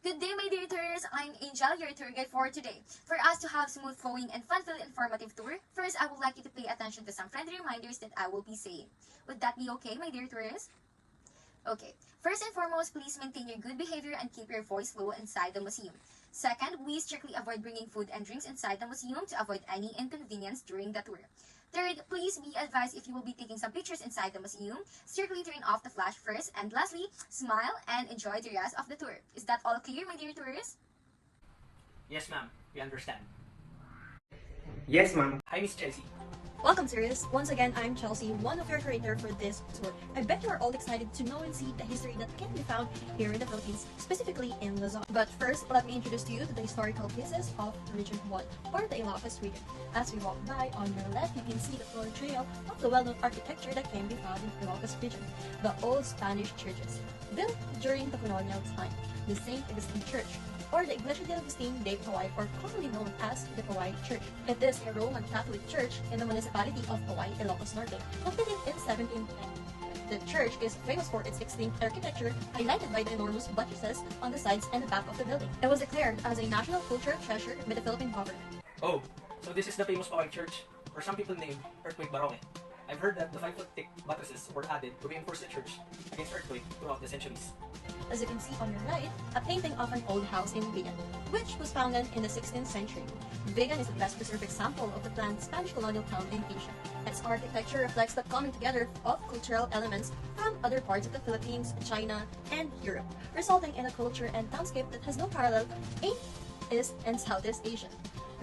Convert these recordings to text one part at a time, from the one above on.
Good day, my dear tourists. I'm Angel, your tour guide for today. For us to have smooth flowing and fun-filled informative tour, first I would like you to pay attention to some friendly reminders that I will be saying. Would that be okay, my dear tourists? Okay. First and foremost, please maintain your good behavior and keep your voice low inside the museum. Second, we strictly avoid bringing food and drinks inside the museum to avoid any inconvenience during the tour. Third, please be advised if you will be taking some pictures inside the museum, strictly turn off the flash first, and lastly, smile and enjoy the rest of the tour. Is that all clear, my dear tourists? Yes, ma'am. We understand. Yes, ma'am. Hi, Miss Chelsea. Welcome, tourists. Once again, I'm Chelsea, one of your curator for this tour. I bet you are all excited to know and see the history that can be found here in the Philippines, specifically in Luzon. But first, let me introduce to you to the historical places of Region 1, or the Ilocos region. As we walk by, on your left, you can see the floor trail of the well-known architecture that can be found in the Ilocos region, the old Spanish churches, built during the colonial time, the St. Augustine Church, or the Iglesia de Agustin de Hawaii, or commonly known as the Hawaii Church. It is a Roman Catholic church in the municipality of Hawaii, Ilocos Norte, completed in 1710. The church is famous for its extreme architecture, highlighted by the enormous buttresses on the sides and the back of the building. It was declared as a national cultural treasure by the Philippine government. Oh, so this is the famous Hawaii Church, or some people name Earthquake Baroque. I've heard that the 5-foot thick buttresses were added to reinforce the church against earthquake throughout the centuries. As you can see on your right, a painting of an old house in Vigan, which was founded in the 16th century. Vigan is the best preserved example of the planned Spanish colonial town in Asia. Its architecture reflects the coming together of cultural elements from other parts of the Philippines, China, and Europe, resulting in a culture and townscape that has no parallel in East and Southeast Asia.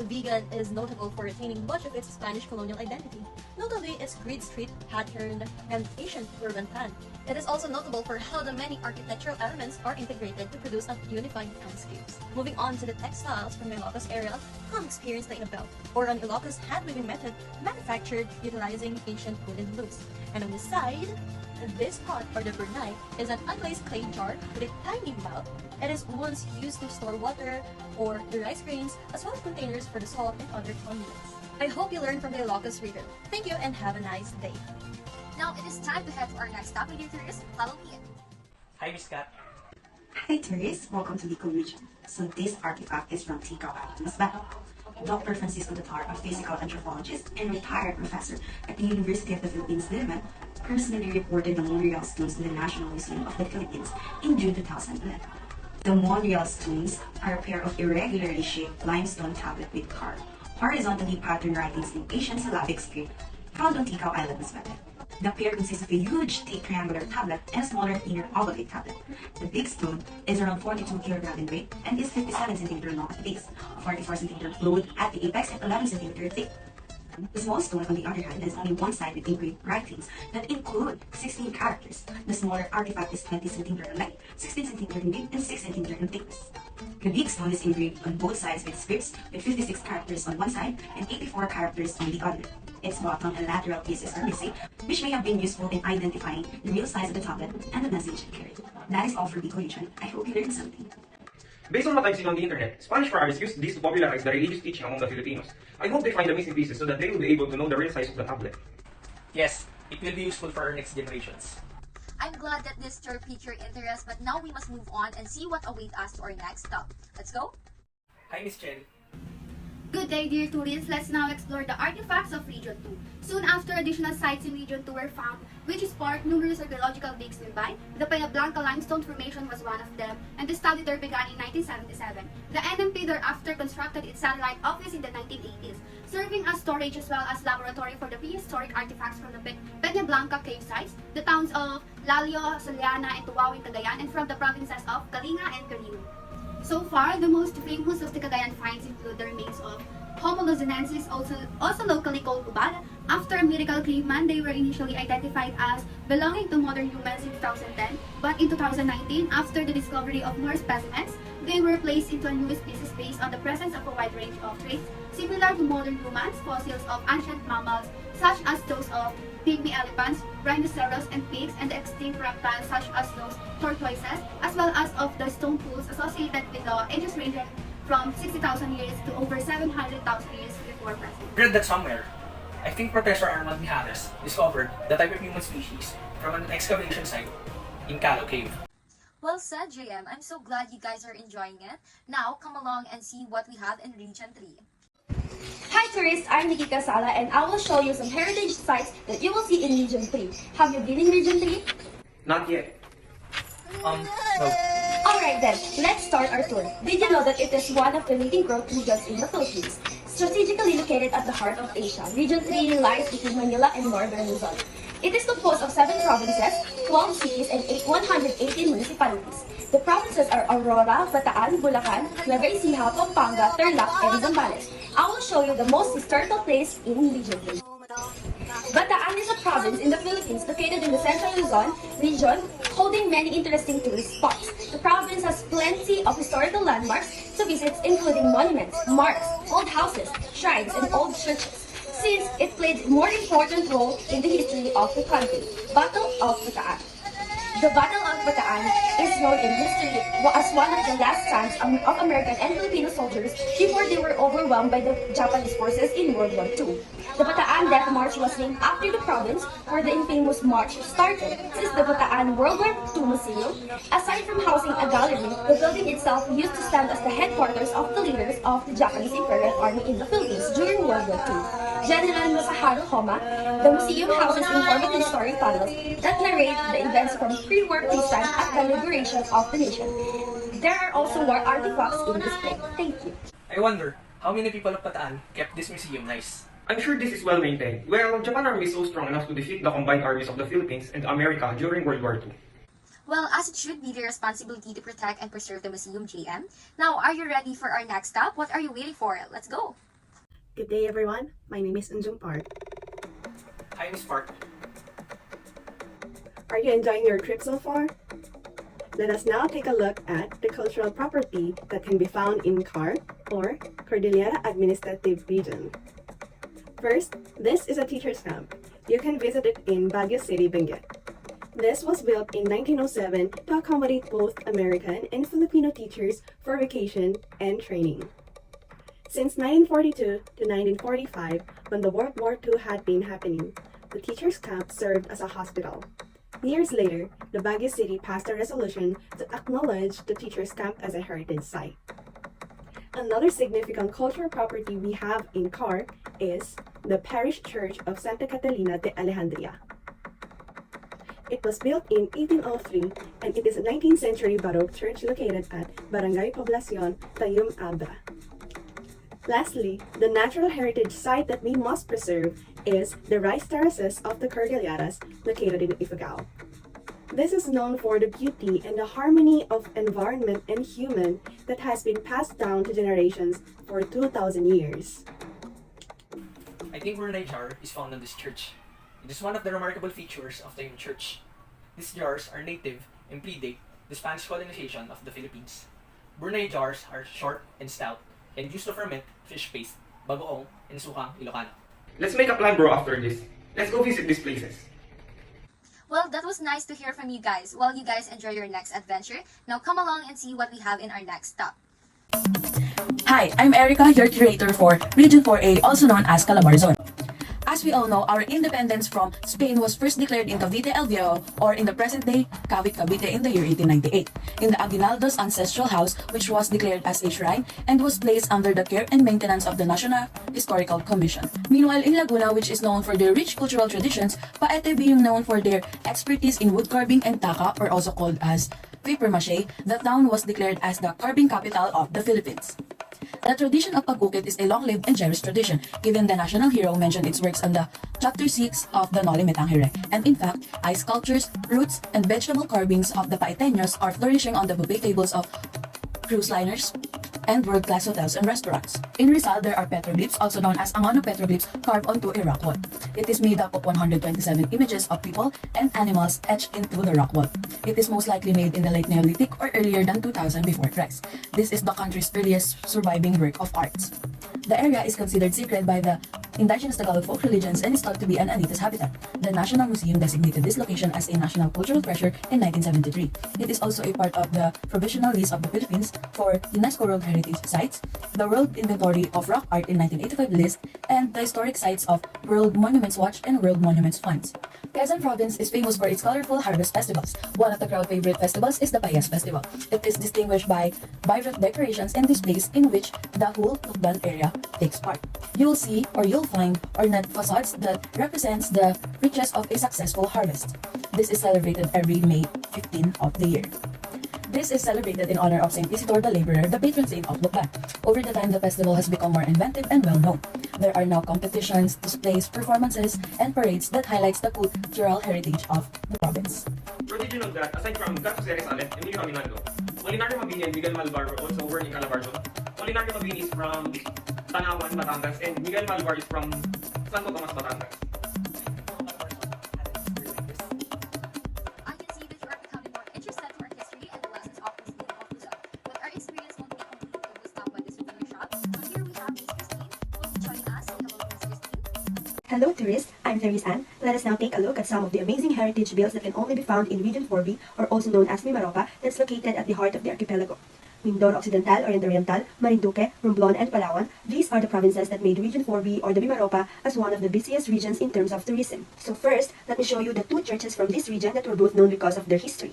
Vigan is notable for retaining much of its Spanish colonial identity. Notably, its grid street patterned and ancient urban plan. It is also notable for how the many architectural elements are integrated to produce a unified landscapes. Moving on to the textiles from the Ilocos area, come experience the Inabel, or an Ilocos hand-weaving method manufactured utilizing ancient wooden loops. And on the side, this pot, or the burnite, is an unglazed clay jar with a tiny mouth. It is once used to store water or the rice grains, as well as containers for the salt and other condiments. I hope you learned from the Ilocos region. Thank you and have a nice day. Now it is time to head to our next stop, my dear tourists. Follow me in. Hi, Miss Kat. Hi tourists, welcome to Bicol region. So this artifact is from Cabral. Dr. Francisco Tatar, a physical anthropologist and retired professor at the University of the Philippines, Diliman, personally reported the Montreal stones to the National Museum of the Philippines in June 2011. The Montreal stones are a pair of irregularly shaped limestone tablets with carved, horizontally patterned writings in ancient syllabic script found on Ticao Island, Masbate. The pair consists of a huge, thick triangular tablet and a smaller, thinner ovate tablet. The big stone is around 42 kg in weight and is 57 cm long at the base, 44 cm broad at the apex, and 11 cm thick. The small stone, on the other hand, has only one side with engraved writings that include 16 characters. The smaller artifact is 20 cm in length, 16 cm in width, and 6 cm in thickness. The big stone is engraved on both sides with scripts with 56 characters on one side and 84 characters on the other. Its bottom and lateral pieces are missing, which may have been useful in identifying the real size of the tablet and the message it carried. That is all for Bicol region. I hope you learned something. Based on what I've seen on the internet, Spanish Arabs used this to popularize the religious teaching among the Filipinos. I hope they find the missing pieces so that they will be able to know the real size of the tablet. Yes, it will be useful for our next generations. I'm glad that this tour piqued your interest, but now we must move on and see what awaits us to our next stop. Let's go! Hi, Miss Chen. Good day, dear tourists. Let's now explore the artifacts of Region 2. Soon after, additional sites in Region 2 were found, which sparked numerous archaeological digs nearby. The Peña Blanca limestone formation was one of them, and the study tour began in 1977. The NMP thereafter constructed its satellite office in the 1980s, serving as storage as well as laboratory for the prehistoric artifacts from the Peña Blanca cave sites, the towns of Lalio, Saliana, and Tuwawin, Cagayan, and from the provinces of Kalinga and Carino. So far, the most famous of the Cagayan finds include the remains of Homo luzonensis, also locally called Ubal. After a miracle caveman, they were initially identified as belonging to modern humans in 2010, but in 2019, after the discovery of more specimens, they were placed into a new species based on the presence of a wide range of traits similar to modern humans, fossils of ancient mammals such as those of pygmy elephants, rhinoceros, and pigs, and the extinct reptiles such as those tortoises, as well as of the stone tools associated with the ages ranging from 60,000 years to over 700,000 years before present. Read that somewhere. I think Professor Armand Mijares discovered the type of human species from an excavation site in Calo Cave. Well said, JM. I'm so glad you guys are enjoying it. Now, come along and see what we have in Region 3. Hi tourists, I'm Nikki Casala and I will show you some heritage sites that you will see in Region 3. Have you been in Region 3? Not yet. No. Alright then, let's start our tour. Did you know that it is one of the leading growth regions in the Philippines? Strategically located at the heart of Asia, Region 3 lies between Manila and northern Luzon. It is composed of 7 provinces, 12 cities, and 118 municipalities. The provinces are Aurora, Bataan, Bulacan, Nueva Ecija, Pampanga, Tarlac, and Zambales. I will show you the most historical place in Region 3. Bataan is a province in the Philippines located in the central Luzon region, holding many interesting tourist spots. The province has plenty of historical landmarks to visit, including monuments, marks, old houses, shrines, and old churches, since it played a more important role in the history of the country. Battle of Bataan. The Battle of Bataan is known in history as one of the last stands of American and Filipino soldiers before they were overwhelmed by the Japanese forces in World War II. The Bataan Death March was named after the province where the infamous march started. Since the Bataan World War II Museum, aside from housing a gallery, the building itself used to stand as the headquarters of the leaders of the Japanese Imperial Army in the Philippines during World War II. General Masaharu Homa, the museum houses informative story panels that narrate the events from pre-war peacetime at the liberation of the nation. There are also more artifacts in display. Thank you. I wonder, how many people of Bataan kept this museum nice? I'm sure this is well maintained. Well, Japan Army is so strong enough to defeat the combined armies of the Philippines and America during World War II. Well, as it should be their responsibility to protect and preserve the museum, JM. Now, are you ready for our next stop? What are you waiting for? Let's go! Good day everyone, my name is Unjung Park. Hi, Miss Park. Are you enjoying your trip so far? Let us now take a look at the cultural property that can be found in CAR, or Cordillera Administrative Region. First, this is a teacher's camp. You can visit it in Baguio City, Benguet. This was built in 1907 to accommodate both American and Filipino teachers for vacation and training. Since 1942 to 1945, when the World War II had been happening, the teachers' camp served as a hospital. Years later, the Baguio City passed a resolution to acknowledge the teachers' camp as a heritage site. Another significant cultural property we have in CAR is the Parish Church of Santa Catalina de Alejandria. It was built in 1803 and it is a 19th century Baroque church located at Barangay Poblacion, Tayum Abra. Lastly, the natural heritage site that we must preserve is the rice terraces of the Cordilleras located in Ifugao. This is known for the beauty and the harmony of environment and human that has been passed down to generations for 2,000 years. I think Brunei jar is found on this church. It is one of the remarkable features of the church. These jars are native and predate the Spanish colonization of the Philippines. Brunei jars are short and stout and used to ferment fish paste, bagoong, and sukang Ilocano. Let's make a plan, bro, after this. Let's go visit these places. Well, that was nice to hear from you guys. While you guys enjoy your next adventure, now come along and see what we have in our next stop. Hi, I'm Erica, your curator for Region 4A, also known as Calabarzon. As we all know, our independence from Spain was first declared in Cavite El Viejo, or in the present-day Cavite, Cavite in the year 1898, in the Aguinaldo's ancestral house, which was declared as a shrine and was placed under the care and maintenance of the National Historical Commission. Meanwhile, in Laguna, which is known for their rich cultural traditions, Paete being known for their expertise in wood carving and taka, or also called as papier-mâché, the town was declared as the carving capital of the Philippines. The tradition of pagkukit is a long-lived and cherished tradition, given the national hero mentioned its works on the chapter 6 of the Noli Me Tangere. And in fact, ice sculptures, roots, and vegetable carvings of the Paiteños are flourishing on the buffet tables of cruise liners and world-class hotels and restaurants. In Rizal, there are petroglyphs, also known as Angano petroglyphs, carved onto a rock wall. It is made up of 127 images of people and animals etched into the rock wall. It is most likely made in the late Neolithic or earlier than 2000 before Christ. This is the country's earliest surviving work of arts. The area is considered sacred by the indigenous Tagalog folk religions, and is thought to be an Anita's habitat. The National Museum designated this location as a national cultural treasure in 1973. It is also a part of the Provisional List of the Philippines for UNESCO World Heritage Sites, the World Inventory of Rock Art in 1985 list, and the Historic Sites of World Monuments Watch and World Monuments Funds. Quezon Province is famous for its colorful harvest festivals. One of the crowd favorite festivals is the Payas Festival. It is distinguished by vibrant decorations and displays in which the whole Tukban area takes part. You'll see or you'll find ornate facades that represents the riches of a successful harvest. This is celebrated every May 15 of the year. This is celebrated in honor of Saint Isidore the Laborer, the patron saint of Lukban. Over the time, the festival has become more inventive and well-known. There are now competitions, displays, performances, and parades that highlights the cultural heritage of the province. But did you know that, aside from Gato Ceres Alet, Emilio Caminando, Molinario Mabini and Miguel Malvar were also born in Calabarzon. Molinario Mabini is from Tanawan, Batangas, and Miguel Malvar is from Santo Tomas, Batangas. I can see that you are becoming more interested in our history and the lessons of this meaning of Luzon. But our experience won't be complete if we stop by the souvenir shop. So here we have Miss Christine, who will be joining us. Say hello, Miss Christine. Hello tourists, I'm Therese Ann. Let us now take a look at some of the amazing heritage builds that can only be found in Region 4B, or also known as Mimaropa, that's located at the heart of the archipelago. Mindoro Occidental, Oriental, Marinduque, Romblon, and Palawan, these are the provinces that made Region 4B or the Mimaropa as one of the busiest regions in terms of tourism. So first, let me show you the two churches from this region that were both known because of their history.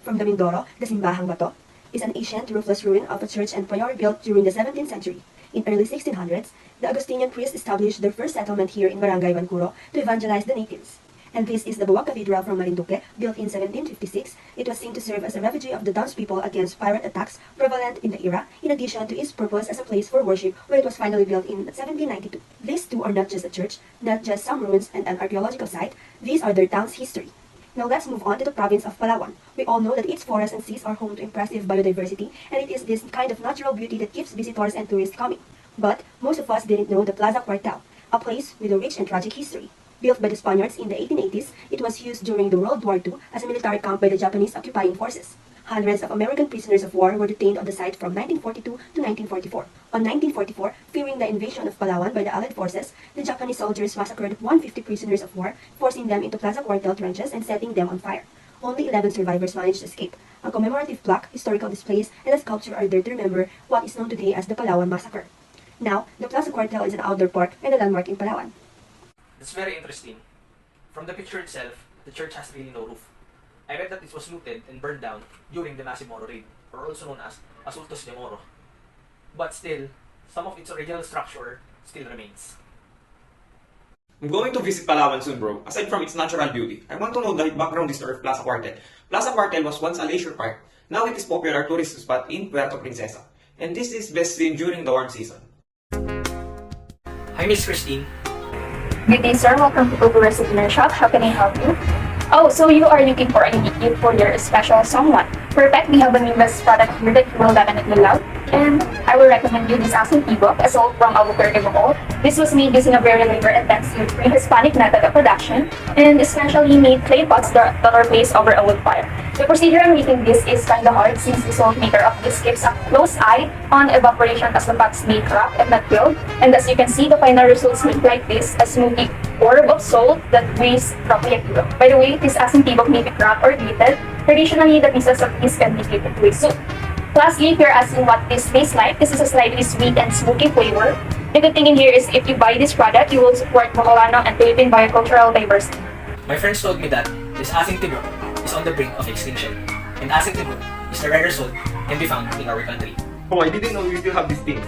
From the Mindoro, the Simbahang Bato is an ancient roofless ruin of a church and priory built during the 17th century. In early 1600s, the Augustinian priests established their first settlement here in Barangay Vancuro to evangelize the natives. And this is the Buwag Cathedral from Marinduque, built in 1756. It was seen to serve as a refuge of the townspeople against pirate attacks prevalent in the era, in addition to its purpose as a place for worship when it was finally built in 1792. These two are not just a church, not just some ruins and an archaeological site, these are their town's history. Now let's move on to the province of Palawan. We all know that its forests and seas are home to impressive biodiversity, and it is this kind of natural beauty that keeps visitors and tourists coming. But most of us didn't know the Plaza Cuartel, a place with a rich and tragic history. Built by the Spaniards in the 1880s, it was used during the World War II as a military camp by the Japanese occupying forces. Hundreds of American prisoners of war were detained on the site from 1942 to 1944. On 1944, fearing the invasion of Palawan by the Allied forces, the Japanese soldiers massacred 150 prisoners of war, forcing them into Plaza Cuartel trenches and setting them on fire. Only 11 survivors managed to escape. A commemorative plaque, historical displays, and a sculpture are there to remember what is known today as the Palawan Massacre. Now, the Plaza Cuartel is an outdoor park and a landmark in Palawan. It's very interesting. From the picture itself, the church has really no roof. I read that it was looted and burned down during the massive Moro raid, or also known as Asultos de Moro. But still, some of its original structure still remains. I'm going to visit Palawan soon, bro. Aside from its natural beauty, I want to know the background history of Plaza Cuartel. Plaza Cuartel was once a leisure park. Now it is popular tourist spot in Puerto Princesa. And this is best seen during the warm season. Hi, Miss Christine. Good day, sir. Welcome to Cultural Souvenir Shop. How can I help you? Oh, so you are looking for a unique gift for your special someone. Perfect. We have a newest product here that you will definitely love. And I will recommend you this accent ebook, a sold from Albuquerque, Bohol. This was made using a very labor-intensive pre-Hispanic method of production and especially made clay pots that are placed over a wood fire. The procedure on making this is kind of hard since the salt maker of this keeps a close eye on evaporation as the pots may crack and not build. And as you can see, the final results look like this, a smoky orb of salt that weighs roughly a kilo. By the way, this accent ebook may be cracked or grated. Traditionally, the pieces of this can be treated with soup. Lastly, if you're asking what this tastes like, this is a slightly sweet and smoky flavor. The good thing in here is if you buy this product, you will support Boholano and Philippine biocultural diversity. My friends told me that this asing timur is on the brink of extinction, and asing timur is the rarest salt can be found in our country. Oh, I didn't know we still have these things.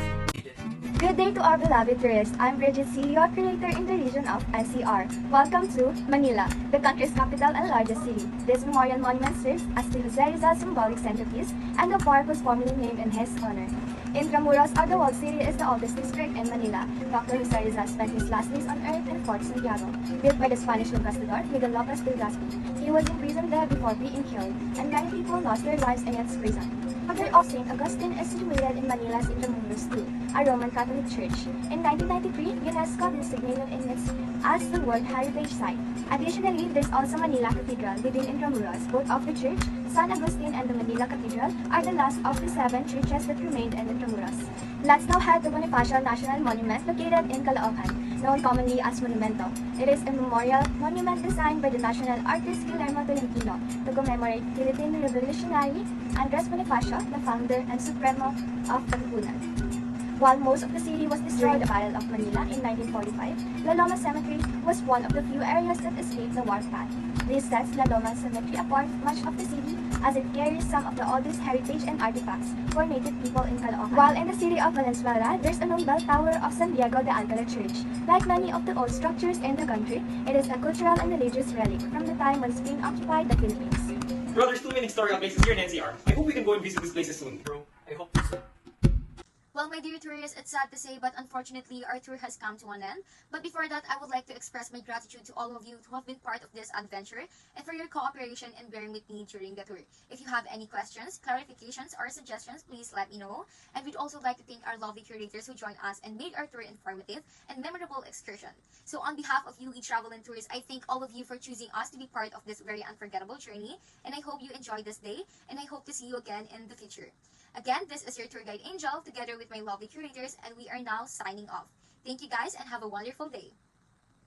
Good day to our beloved tourists. I'm Bridget C., your curator in the region of NCR. Welcome to Manila, the country's capital and largest city. This memorial monument serves as the Jose Rizal symbolic centerpiece, and the park was formerly named in his honor. Intramuros, or the Walled City, is the oldest district in Manila. Dr. Jose Rizal spent his last days on earth in Fort Santiago, built by the Spanish conquistador Miguel Lopez de Legazpi. He was imprisoned there before being killed, and many people lost their lives in its prison. The Mother of St. Augustine is situated in Manila's Intramuros too, a Roman Catholic church. In 1993, UNESCO designated it as the World Heritage Site. Additionally, there's also Manila Cathedral within Intramuros. Both of the church, San Agustin and the Manila Cathedral are the last of the 7 churches that remained in Intramuros. Let's now head to Bonifacio National Monument located in Caloocan, known commonly as Monumento. It is a memorial monument designed by the national artist Guillermo Tolentino to commemorate Philippine revolutionary Andres Bonifacio, the founder and supremo of Katipunan. While most of the city was destroyed during the Battle of Manila in 1945, La Loma Cemetery was one of the few areas that escaped the warpath. This sets La Loma Cemetery apart much of the city as it carries some of the oldest heritage and artifacts for native people in Caloocan. While in the city of Valenzuela, there's a known bell tower of San Diego de Alcala Church. Like many of the old structures in the country, it is a cultural and religious relic from the time when Spain occupied the Philippines. Bro, there's too many historical places here in NCR. I hope we can go and visit these places soon. Bro, I hope so. Well, my dear tourists, it's sad to say, but unfortunately, our tour has come to an end. But before that, I would like to express my gratitude to all of you who have been part of this adventure and for your cooperation and bearing with me during the tour. If you have any questions, clarifications, or suggestions, please let me know. And we'd also like to thank our lovely curators who joined us and made our tour informative and memorable excursion. So on behalf of UE Travel and Tours, I thank all of you for choosing us to be part of this very unforgettable journey. And I hope you enjoyed this day, and I hope to see you again in the future. Again, this is your tour guide Angel together with my lovely curators, and we are now signing off. Thank you guys and have a wonderful day.